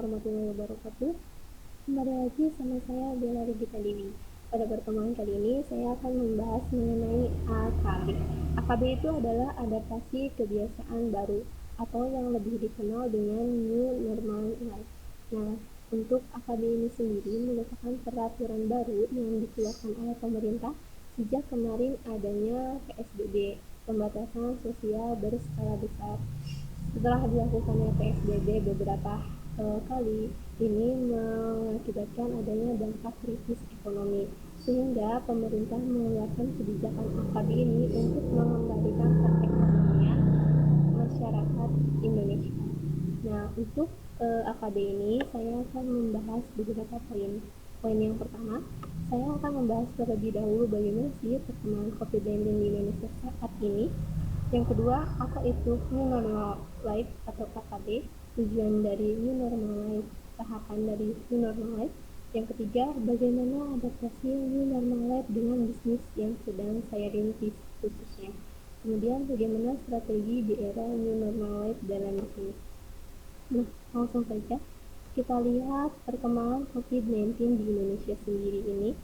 warahmatullahi wabarakatuh. Kembali lagi sama saya Bella Regita Dewi. Pada pertemuan kali ini saya akan membahas mengenai AKB. AKB itu adalah adaptasi kebiasaan baru atau yang lebih dikenal dengan New Normal Life. Nah, untuk AKB ini sendiri merupakan peraturan baru yang dikeluarkan oleh pemerintah sejak kemarin adanya PSBB, pembatasan sosial berskala besar. Setelah dilakukannya PSBB beberapa kali, ini mengakibatkan adanya dampak krisis ekonomi, sehingga pemerintah mengeluarkan kebijakan AKB ini untuk mengembalikan perekonomian masyarakat Indonesia. Nah, untuk AKB ini saya akan membahas beberapa poin. Poin yang pertama, saya akan membahas terlebih dahulu bagaimana sih perkembangan COVID-19 di Indonesia saat ini. Yang kedua, apa itu New Normal Life atau KKB, tujuan dari New Normal Life, tahapan dari New Normal Life. Yang ketiga, bagaimana adaptasi New Normal Life dengan bisnis yang sedang saya rintis khususnya. Kemudian, bagaimana strategi di era New Normal Life dalam bisnis. Nah, langsung saja kita lihat perkembangan COVID-19 di Indonesia sendiri ini.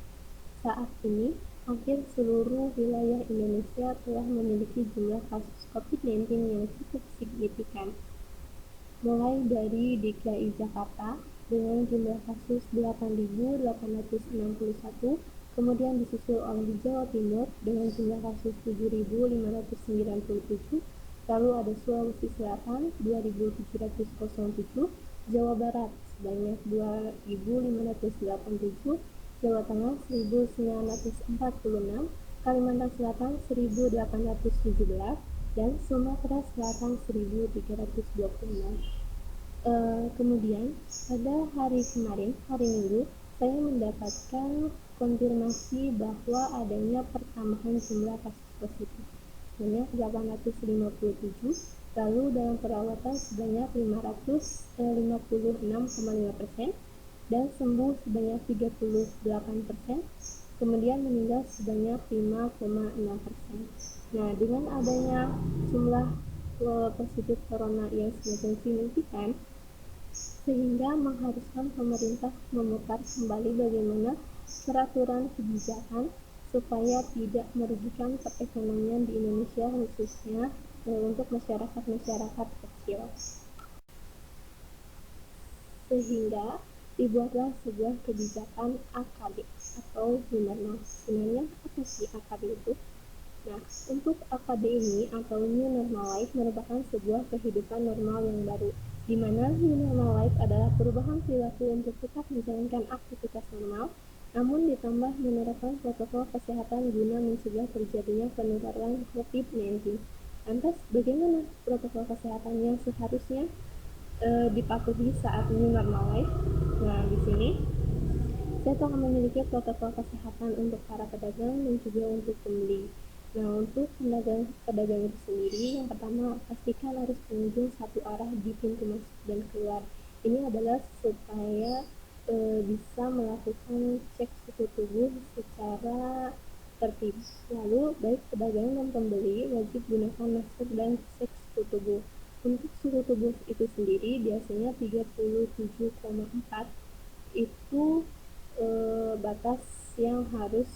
Saat ini, hampir seluruh wilayah Indonesia telah memiliki jumlah kasus COVID-19 yang cukup signifikan. Mulai dari DKI Jakarta dengan jumlah kasus 8.861, kemudian disusul oleh Jawa Timur dengan jumlah kasus 7.597, lalu ada Sulawesi Selatan 2.707, Jawa Barat sebanyak 2.587, Jawa Tengah 1.946, Kalimantan Selatan 1.817, dan Sumatera Selatan 1.326. Kemudian pada hari kemarin, hari Minggu, saya mendapatkan konfirmasi bahwa adanya pertambahan jumlah kasus positif sebanyak 857, lalu dalam perawatan sebanyak 556,5%, dan sembuh sebanyak 38%, kemudian meninggal sebanyak 5,6%. Nah, dengan adanya jumlah positif corona yang semakin signifikan, sehingga mengharuskan pemerintah memutar kembali bagaimana peraturan kebijakan supaya tidak merugikan perekonomian di Indonesia, khususnya untuk masyarakat kecil. Sehingga dibuatlah sebuah kebijakan AKB atau new normal. Sebenarnya apa sih AKB itu? Nah, untuk AKB ini atau New Normal Life merupakan sebuah kehidupan normal yang baru, di mana New Normal Life adalah perubahan perilaku untuk tetap menjalankan aktivitas normal, namun ditambah menerapkan protokol kesehatan guna mencegah terjadinya penularan COVID-19. Lantas, bagaimana protokol kesehatan yang seharusnya dipatuhi saat New Normal Life? Nah, di sini saya telah memiliki protokol kesehatan untuk para pedagang dan juga untuk pembeli. Nah, untuk pedagang itu sendiri, yang pertama pastikan harus pengunjung satu arah di pintu masuk dan keluar. Ini adalah supaya bisa melakukan cek suhu tubuh secara tertib. Lalu, baik pedagang dan pembeli wajib gunakan masker dan cek suhu tubuh. Untuk suhu tubuh itu sendiri biasanya 37,4 itu batas yang harus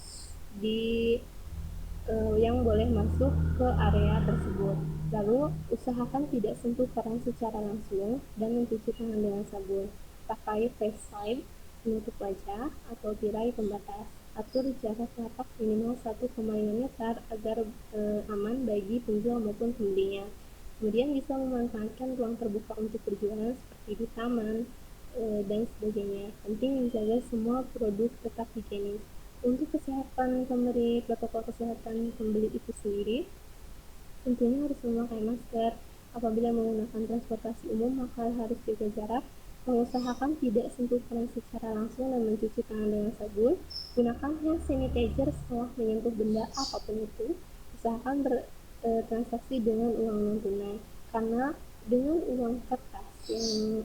yang boleh masuk ke area tersebut. Lalu, usahakan tidak sentuh keran secara langsung dan mencuci tangan dengan sabun. Pakai face shield penutup wajah atau tirai pembatas. Atur jarak lapak minimal 1,5 meter agar aman bagi penjual maupun pembelinya. Kemudian bisa memanfaatkan ruang terbuka untuk berjualan seperti di taman dan sebagainya. Penting menjaga semua produk tetap higienis. Untuk kesehatan pemberi, protokol kesehatan pembeli itu sendiri tentunya harus memakai masker. Apabila menggunakan transportasi umum, maka harus jaga jarak, mengusahakan tidak sentuh keran secara langsung dan mencuci tangan dengan sabun. Gunakan hand sanitizer setelah menyentuh benda apapun itu. Usahakan bertransaksi dengan uang non tunai, karena dengan uang kertas yang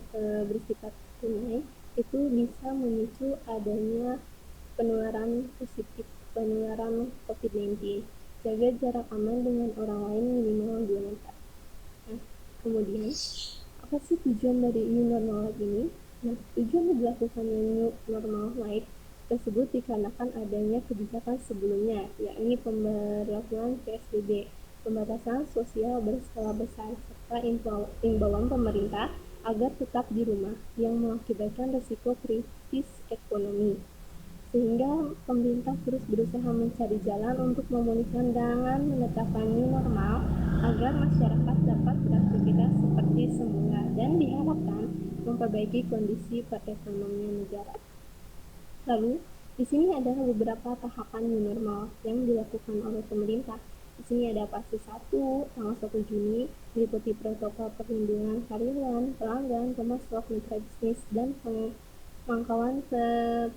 bersifat tunai itu bisa memicu adanya penularan COVID-19. Jaga jarak aman dengan orang lain minimal 2 meter. Nah, kemudian apa sih tujuan dari New Normal ini? Nah, tujuan dilakukannya new normal life tersebut dikarenakan adanya kebijakan sebelumnya, yakni pemberlakuan PSBB, pembatasan sosial berskala besar, serta imbauan pemerintah agar tetap di rumah yang mengakibatkan risiko krisis ekonomi. Sehingga pemerintah terus berusaha mencari jalan untuk memulihkan dengan menetapkan new normal agar masyarakat dapat beraktivitas seperti semula dan diharapkan memperbaiki kondisi perekonomian negara. Lalu, di sini ada beberapa tahapan new normal yang dilakukan oleh pemerintah. Di sini ada fase 1, tanggal 1 Juni, meliputi protokol perlindungan karyawan, pelanggan, pemasok, mitra bisnis, dan pemangkauan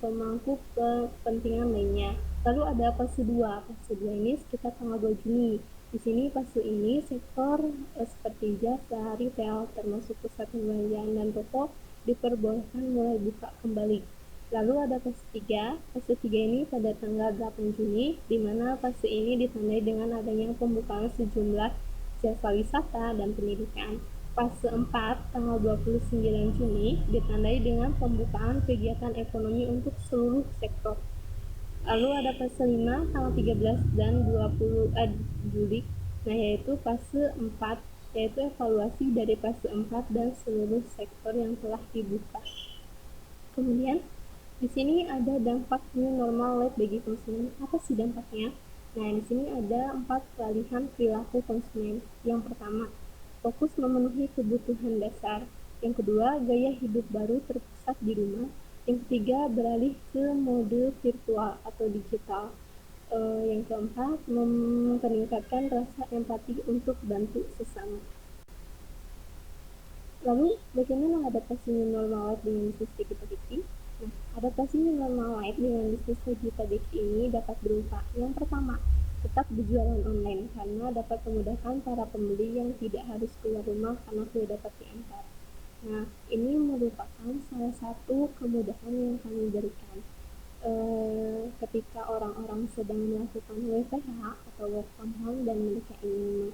pemangku kepentingan lainnya. Lalu ada fase 2. Fase 2 ini sekitar tanggal 2 Juni. Di sini fase ini sektor seperti jasa, retail, termasuk pusat perbelanjaan dan toko diperbolehkan mulai buka kembali. Lalu ada fase 3. Fase 3 ini pada tanggal 8 Juni, di mana fase ini ditandai dengan adanya pembukaan sejumlah jasa wisata dan pendidikan. Fase 4, tanggal 29 Juni, ditandai dengan pembukaan kegiatan ekonomi untuk seluruh sektor. Lalu ada fase 5, tanggal 13 dan 20 Juli, nah yaitu fase 4, yaitu evaluasi dari fase 4 dan seluruh sektor yang telah dibuka. Kemudian di sini ada dampak new normal life bagi konsumen. Apa sih dampaknya? Nah, di sini ada 4 peralihan perilaku konsumen. Yang pertama, fokus memenuhi kebutuhan dasar. Yang kedua, gaya hidup baru terpusat di rumah. Yang ketiga, beralih ke mode virtual atau digital. Yang keempat, meningkatkan rasa empati untuk bantu sesama. Lalu, bagaimana adaptasi new normal life dengan bisnis Vegeta Bakery? Nah, adaptasi new normal life dengan bisnis Vegeta Bakery ini dapat berupa yang pertama, tetap berjualan online karena dapat memudahkan para pembeli yang tidak harus keluar rumah karena tidak dapat diantar. Nah, ini merupakan salah satu kemudahan yang kami berikan. Ketika orang-orang sedang melakukan WFH atau work from home dan mereka ingin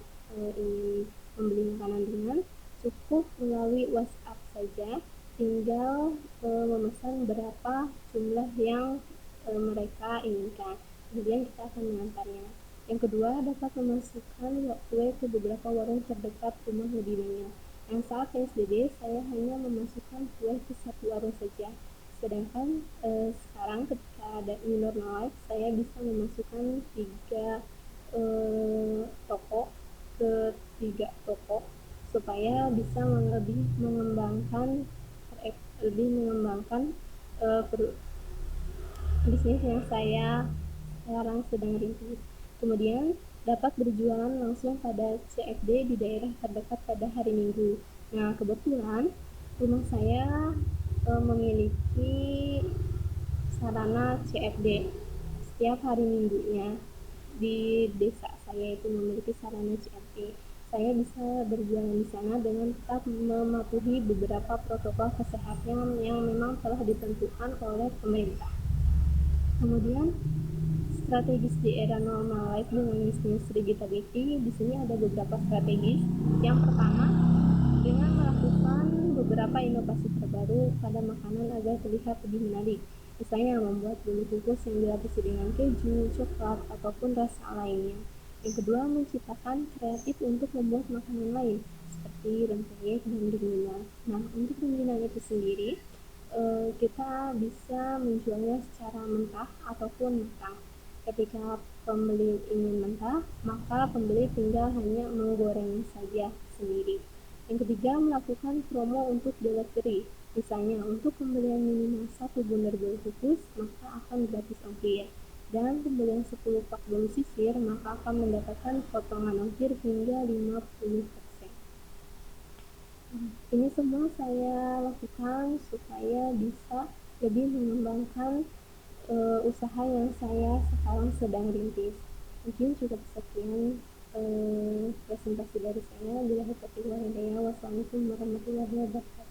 membeli makanan ringan, cukup melalui WhatsApp saja, tinggal memesan berapa jumlah yang mereka inginkan, kemudian kita akan mengantarnya. Yang kedua, dapat memasukkan kue ke beberapa warung terdekat rumah lebih banyak. Yang saat PSBB, saya hanya memasukkan kue ke satu warung saja. Sedangkan sekarang ketika ada new normal life, saya bisa memasukkan 3 toko ke 3 toko supaya bisa lebih mengembangkan bisnis yang saya sekarang sedang rintis. Kemudian dapat berjualan langsung pada CFD di daerah terdekat pada hari Minggu. Nah, kebetulan rumah saya memiliki sarana CFD setiap hari Minggunya. Di desa saya itu memiliki sarana CFD. Saya bisa berjualan di sana dengan tetap mematuhi beberapa protokol kesehatan yang memang telah ditentukan oleh pemerintah. Kemudian strategis di era normal life dengan bisnis Vegeta Bakery, di sini ada beberapa strategis. Yang pertama, dengan melakukan beberapa inovasi terbaru pada makanan agar terlihat lebih menarik. Misalnya membuat bolu kukus yang dilapisi dengan keju, coklat, ataupun rasa lainnya. Yang kedua, menciptakan kreatif untuk membuat makanan lain seperti rempeyek dan rengginang. Nah, untuk rengginang itu sendiri, kita bisa menjualnya secara mentah ataupun matang. Ketika pembeli ingin mentah, maka pembeli tinggal hanya menggoreng saja sendiri. Yang ketiga, melakukan promo untuk delivery. Misalnya, untuk pembelian minimal 1 bundar bolu kukus, maka akan gratis ongkir. Dan pembelian 10 pak bolu sisir, maka akan mendapatkan potongan ongkir hingga 50%. Ini semua saya lakukan supaya bisa lebih mengembangkan usaha yang saya sekarang sedang rintis. Mungkin cukup sekian presentasi dari saya. Bila hidayah, wassalamualaikum warahmatullahi wabarakatuh.